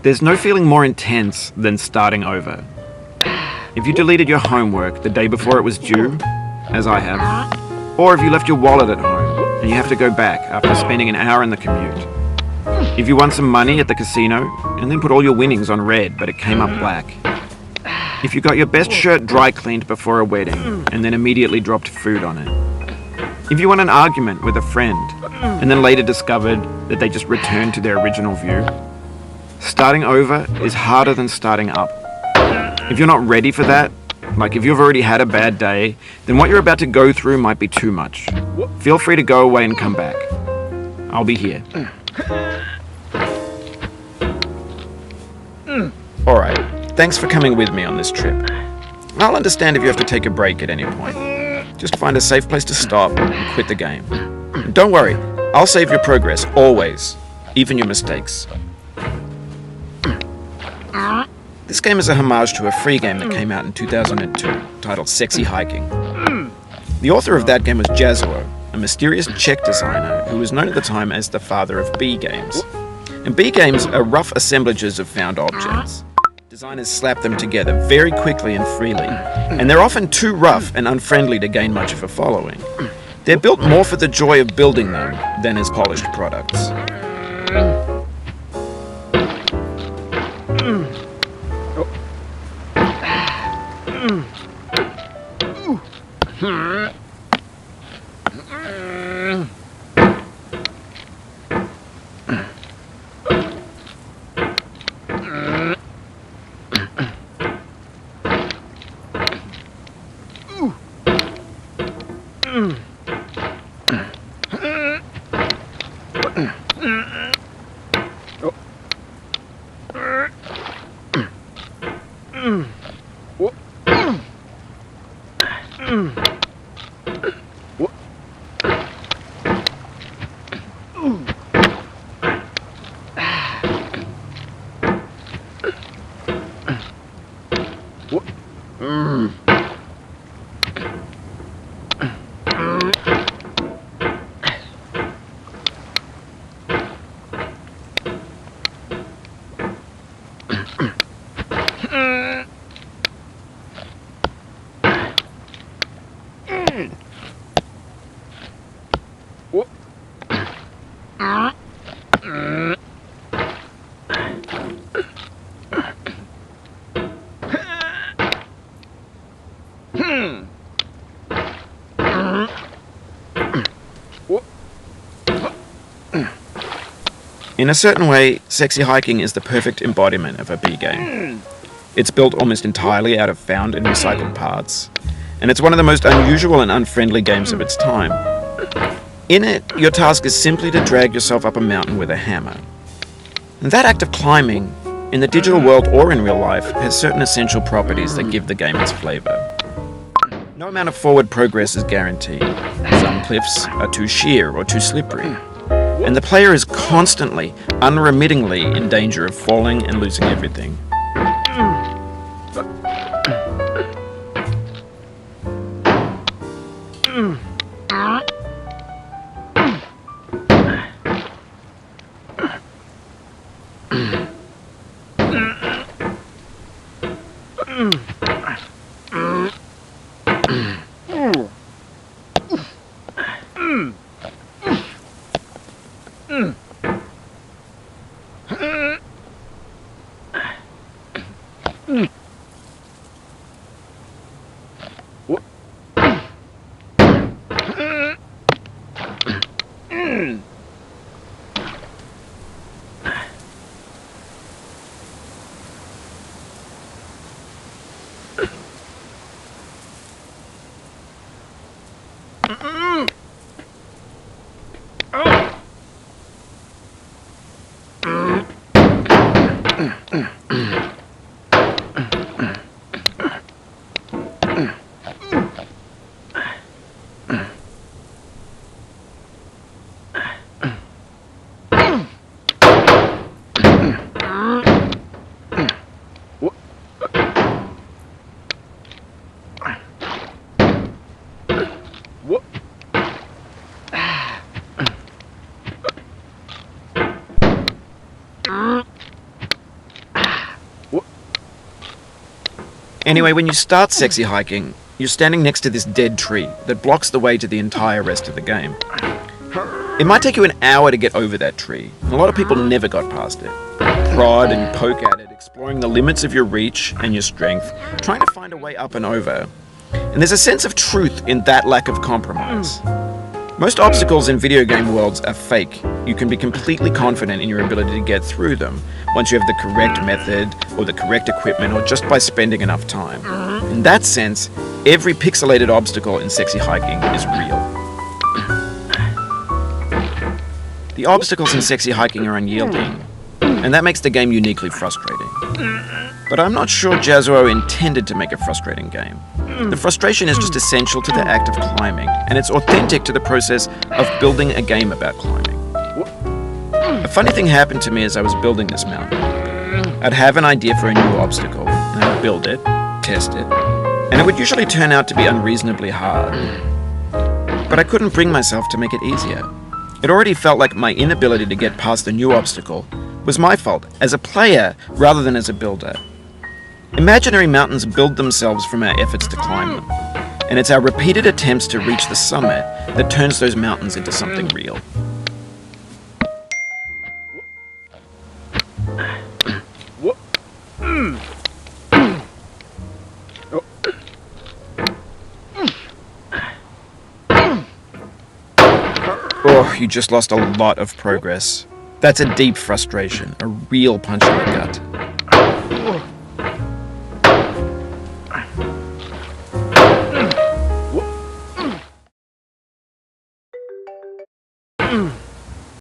There's no feeling more intense than starting over. If you deleted your homework the day before it was due, as I have, or if you left your wallet at home and you have to go back after spending an hour in the commute. If you won some money at the casino and then put all your winnings on red but it came up black. If you got your best shirt dry cleaned before a wedding and then immediately dropped food on it. If you won an argument with a friend and then later discovered that they just returned to their original view. Starting over is harder than starting up. If you're not ready for that, like if you've already had a bad day, then what you're about to go through might be too much. Feel free to go away and come back. I'll be here. Alright, thanks for coming with me on this trip. I'll understand if you have to take a break at any point. Just find a safe place to stop and quit the game. And don't worry, I'll save your progress, always. Even your mistakes. This game is a homage to a free game that came out in 2002, titled Sexy Hiking. The author of that game was Jazuo, a mysterious Czech designer who was known at the time as the father of B games. And B games are rough assemblages of found objects. Designers slap them together very quickly and freely, and they're often too rough and unfriendly to gain much of a following. They're built more for the joy of building them than as polished products. In a certain way, Sexy Hiking is the perfect embodiment of a B game. It's built almost entirely out of found and recycled parts, and it's one of the most unusual and unfriendly games of its time. In it, your task is simply to drag yourself up a mountain with a hammer. And that act of climbing, in the digital world or in real life, has certain essential properties that give the game its flavor. No amount of forward progress is guaranteed. Some cliffs are too sheer or too slippery. And the player is constantly, unremittingly in danger of falling and losing everything. Anyway, when you start sexy hiking, you're standing next to this dead tree that blocks the way to the entire rest of the game. It might take you an hour to get over that tree, and a lot of people never got past it. Prod and poke at it, exploring the limits of your reach and your strength, trying to find a way up and over. And there's a sense of truth in that lack of compromise. Most obstacles in video game worlds are fake. You can be completely confident in your ability to get through them once you have the correct method or the correct equipment or just by spending enough time. In that sense, every pixelated obstacle in sexy hiking is real. The obstacles in sexy hiking are unyielding, and that makes the game uniquely frustrating. But I'm not sure Jazuo intended to make a frustrating game. The frustration is just essential to the act of climbing, and it's authentic to the process of building a game about climbing. A funny thing happened to me as I was building this mountain. I'd have an idea for a new obstacle, and I'd build it, test it, and it would usually turn out to be unreasonably hard. But I couldn't bring myself to make it easier. It already felt like my inability to get past the new obstacle was my fault as a player rather than as a builder. Imaginary mountains build themselves from our efforts to climb them, and it's our repeated attempts to reach the summit that turns those mountains into something real. Oh, you just lost a lot of progress. That's a deep frustration, a real punch in the gut.